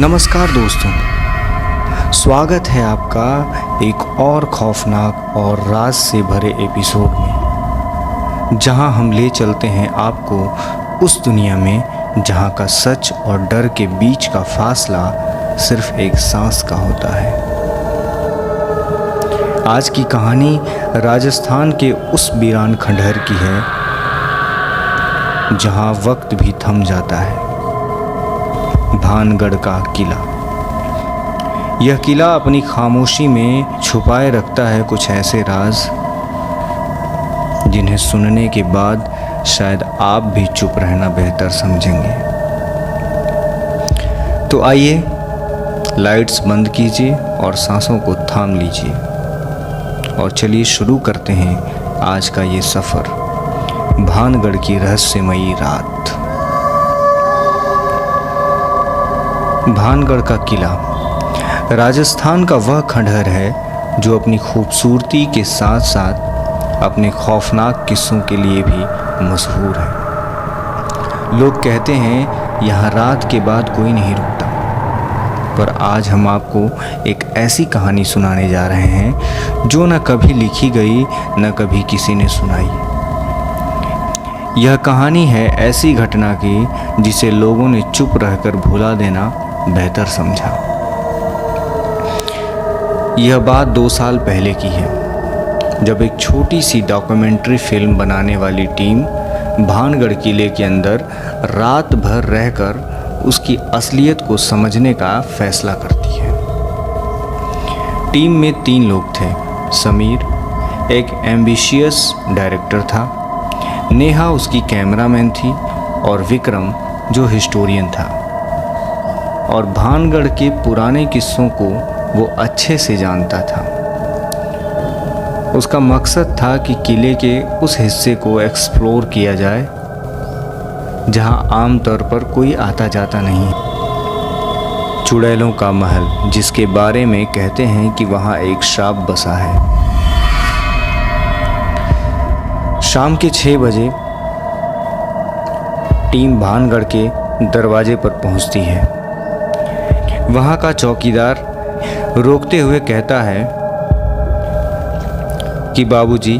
नमस्कार दोस्तों, स्वागत है आपका एक और खौफनाक और राज से भरे एपिसोड में, जहां हम ले चलते हैं आपको उस दुनिया में जहां का सच और डर के बीच का फासला सिर्फ एक सांस का होता है। आज की कहानी राजस्थान के उस वीरान खंडहर की है जहां वक्त भी थम जाता है। भानगढ़ का किला। यह किला अपनी खामोशी में छुपाए रखता है कुछ ऐसे राज जिन्हें सुनने के बाद शायद आप भी चुप रहना बेहतर समझेंगे। तो आइए, लाइट्स बंद कीजिए और सांसों को थाम लीजिए और चलिए शुरू करते हैं आज का ये सफ़र, भानगढ़ की रहस्यमयी रात। भानगढ़ का किला राजस्थान का वह खंडहर है जो अपनी खूबसूरती के साथ साथ अपने खौफनाक किस्सों के लिए भी मशहूर है। लोग कहते हैं यहाँ रात के बाद कोई नहीं रुकता, पर आज हम आपको एक ऐसी कहानी सुनाने जा रहे हैं जो न कभी लिखी गई न कभी किसी ने सुनाई। यह कहानी है ऐसी घटना की जिसे लोगों ने चुप रहकर भुला देना बेहतर समझा। यह बात 2 साल पहले की है, जब एक छोटी सी डॉक्यूमेंट्री फिल्म बनाने वाली टीम भानगढ़ किले के अंदर रात भर रहकर उसकी असलियत को समझने का फैसला करती है। टीम में 3 लोग थे। समीर एक एम्बिशियस डायरेक्टर था, नेहा उसकी कैमरामैन थी और विक्रम जो हिस्टोरियन था। और भानगढ़ के पुराने किस्सों को वो अच्छे से जानता था। उसका मकसद था कि किले के उस हिस्से को एक्सप्लोर किया जाए जहां आमतौर पर कोई आता जाता नहीं। चुड़ैलों का महल, जिसके बारे में कहते हैं कि वहां एक श्राप बसा है। शाम के 6 बजे टीम भानगढ़ के दरवाजे पर पहुंचती है। वहाँ का चौकीदार रोकते हुए कहता है कि बाबूजी,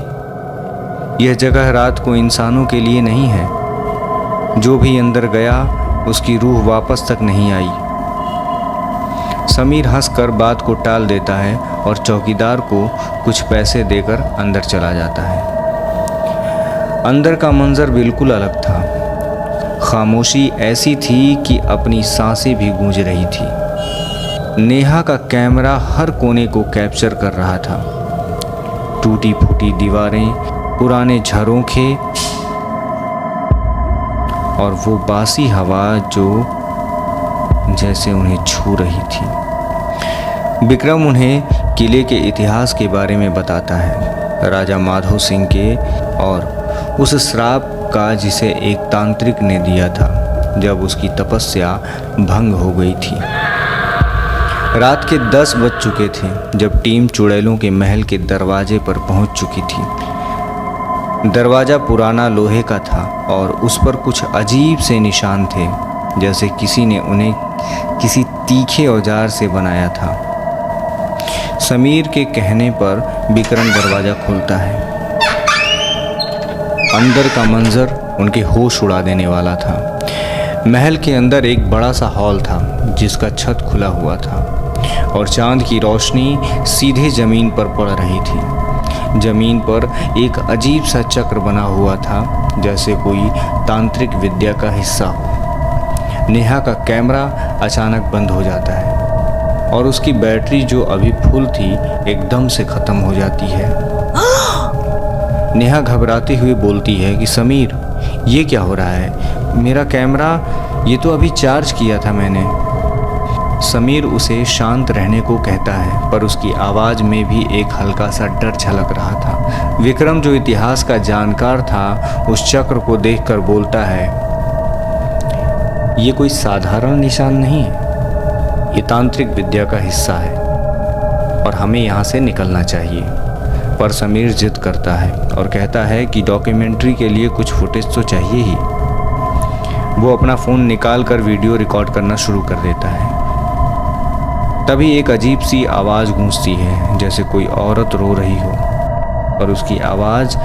यह जगह रात को इंसानों के लिए नहीं है। जो भी अंदर गया उसकी रूह वापस तक नहीं आई। समीर हंसकर बात को टाल देता है और चौकीदार को कुछ पैसे देकर अंदर चला जाता है। अंदर का मंजर बिल्कुल अलग था। खामोशी ऐसी थी कि अपनी सांसें भी गूंज रही थी। नेहा का कैमरा हर कोने को कैप्चर कर रहा था। टूटी फूटी दीवारें, पुराने झरोखे और वो बासी हवा जो जैसे उन्हें छू रही थी। विक्रम उन्हें किले के इतिहास के बारे में बताता है, राजा माधो सिंह के और उस श्राप का जिसे एक तांत्रिक ने दिया था जब उसकी तपस्या भंग हो गई थी। रात के 10 बज चुके थे जब टीम चुड़ैलों के महल के दरवाजे पर पहुंच चुकी थी। दरवाज़ा पुराना लोहे का था और उस पर कुछ अजीब से निशान थे, जैसे किसी ने उन्हें किसी तीखे औजार से बनाया था। समीर के कहने पर विक्रम दरवाज़ा खोलता है। अंदर का मंजर उनके होश उड़ा देने वाला था। महल के अंदर एक बड़ा सा हॉल था जिसका छत खुला हुआ था और चांद की रोशनी सीधे ज़मीन पर पड़ रही थी। ज़मीन पर एक अजीब सा चक्र बना हुआ था, जैसे कोई तांत्रिक विद्या का हिस्सा हो। नेहा का कैमरा अचानक बंद हो जाता है और उसकी बैटरी जो अभी फुल थी एकदम से ख़त्म हो जाती है। नेहा घबराते हुए बोलती है कि समीर, ये क्या हो रहा है? मेरा कैमरा, ये तो अभी चार्ज किया था मैंने। समीर उसे शांत रहने को कहता है, पर उसकी आवाज़ में भी एक हल्का सा डर झलक रहा था। विक्रम जो इतिहास का जानकार था, उस चक्र को देखकर बोलता है, ये कोई साधारण निशान नहीं है, ये तांत्रिक विद्या का हिस्सा है और हमें यहाँ से निकलना चाहिए। पर समीर जिद करता है और कहता है कि डॉक्यूमेंट्री के लिए कुछ फुटेज तो चाहिए ही। वो अपना फ़ोन निकाल कर वीडियो रिकॉर्ड करना शुरू कर देता है। तभी एक अजीब सी आवाज़ गूंजती है, जैसे कोई औरत रो रही हो, और उसकी आवाज़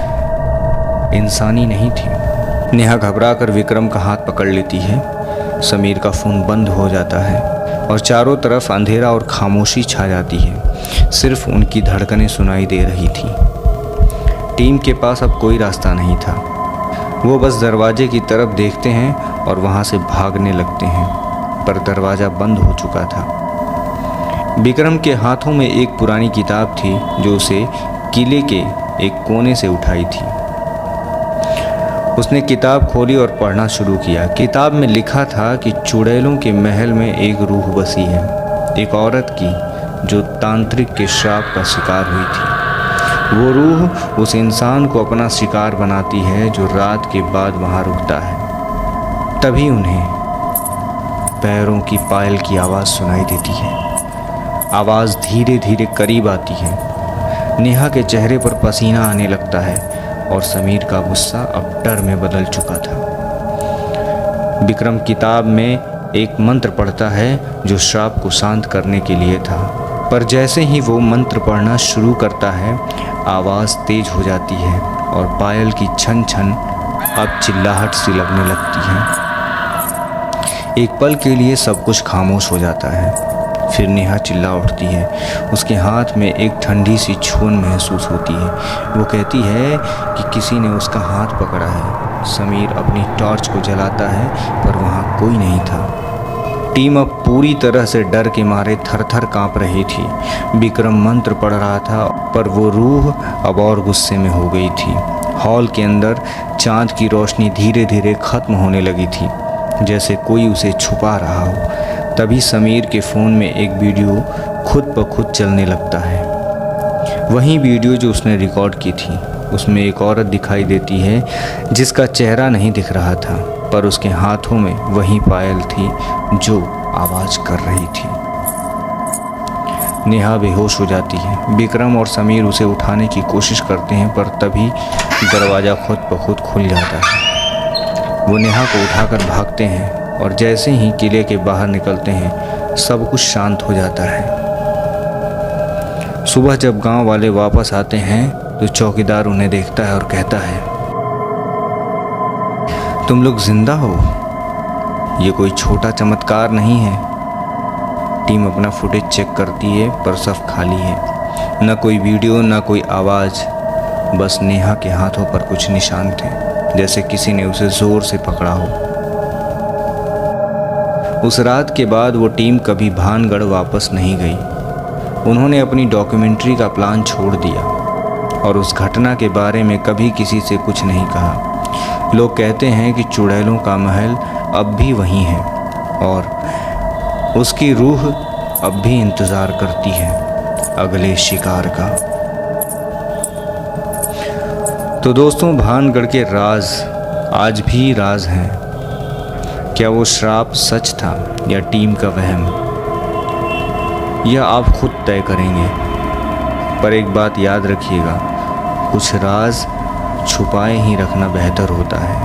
इंसानी नहीं थी। नेहा घबराकर विक्रम का हाथ पकड़ लेती है। समीर का फ़ोन बंद हो जाता है और चारों तरफ अंधेरा और खामोशी छा जाती है। सिर्फ उनकी धड़कनें सुनाई दे रही थी। टीम के पास अब कोई रास्ता नहीं था। वो बस दरवाजे की तरफ देखते हैं और वहाँ से भागने लगते हैं, पर दरवाज़ा बंद हो चुका था। विक्रम के हाथों में एक पुरानी किताब थी जो उसे किले के एक कोने से उठाई थी। उसने किताब खोली और पढ़ना शुरू किया। किताब में लिखा था कि चुड़ैलों के महल में एक रूह बसी है, एक औरत की जो तांत्रिक के श्राप का शिकार हुई थी। वो रूह उस इंसान को अपना शिकार बनाती है जो रात के बाद वहाँ रुकता है। तभी उन्हें पैरों की पायल की आवाज़ सुनाई देती है। आवाज़ धीरे धीरे करीब आती है। नेहा के चेहरे पर पसीना आने लगता है और समीर का गुस्सा अब डर में बदल चुका था। विक्रम किताब में एक मंत्र पढ़ता है जो श्राप को शांत करने के लिए था, पर जैसे ही वो मंत्र पढ़ना शुरू करता है, आवाज़ तेज हो जाती है और पायल की छन छन अब चिल्लाहट सी लगने लगती है। एक पल के लिए सब कुछ खामोश हो जाता है। फिर नेहा चिल्ला उठती है। उसके हाथ में एक ठंडी सी छून महसूस होती है। वो कहती है कि किसी ने उसका हाथ पकड़ा है। समीर अपनी टॉर्च को जलाता है, पर वहाँ कोई नहीं था। टीम अब पूरी तरह से डर के मारे थर-थर काँप रही थी। विक्रम मंत्र पढ़ रहा था, पर वो रूह अब और गुस्से में हो गई थी। हॉल के अंदर चाँद की रोशनी धीरे धीरे ख़त्म होने लगी थी, जैसे कोई उसे छुपा रहा हो। तभी समीर के फ़ोन में एक वीडियो खुद ब खुद चलने लगता है। वही वीडियो जो उसने रिकॉर्ड की थी। उसमें एक औरत दिखाई देती है जिसका चेहरा नहीं दिख रहा था, पर उसके हाथों में वही पायल थी जो आवाज़ कर रही थी। नेहा बेहोश हो जाती है। विक्रम और समीर उसे उठाने की कोशिश करते हैं, पर तभी दरवाज़ा खुद ब खुद खुल जाता है। वो नेहा को उठाकर भागते हैं और जैसे ही किले के बाहर निकलते हैं, सब कुछ शांत हो जाता है। सुबह जब गांव वाले वापस आते हैं तो चौकीदार उन्हें देखता है और कहता है, तुम लोग जिंदा हो? ये कोई छोटा चमत्कार नहीं है। टीम अपना फुटेज चेक करती है, पर सब खाली है। न कोई वीडियो, न कोई आवाज़। बस नेहा के हाथों पर कुछ निशान थे, जैसे किसी ने उसे ज़ोर से पकड़ा हो। उस रात के बाद वो टीम कभी भानगढ़ वापस नहीं गई। उन्होंने अपनी डॉक्यूमेंट्री का प्लान छोड़ दिया और उस घटना के बारे में कभी किसी से कुछ नहीं कहा। लोग कहते हैं कि चुड़ैलों का महल अब भी वहीं है और उसकी रूह अब भी इंतज़ार करती है अगले शिकार का। तो दोस्तों, भानगढ़ के राज आज भी राज हैं। क्या वो श्राप सच था या टीम का वहम, यह आप खुद तय करेंगे। पर एक बात याद रखिएगा, कुछ राज छुपाए ही रखना बेहतर होता है।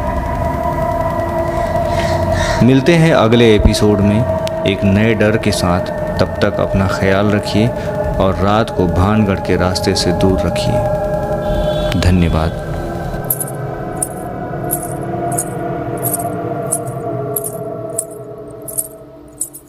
मिलते हैं अगले एपिसोड में एक नए डर के साथ। तब तक अपना ख्याल रखिए और रात को भानगढ़ के रास्ते से दूर रखिए। धन्यवाद।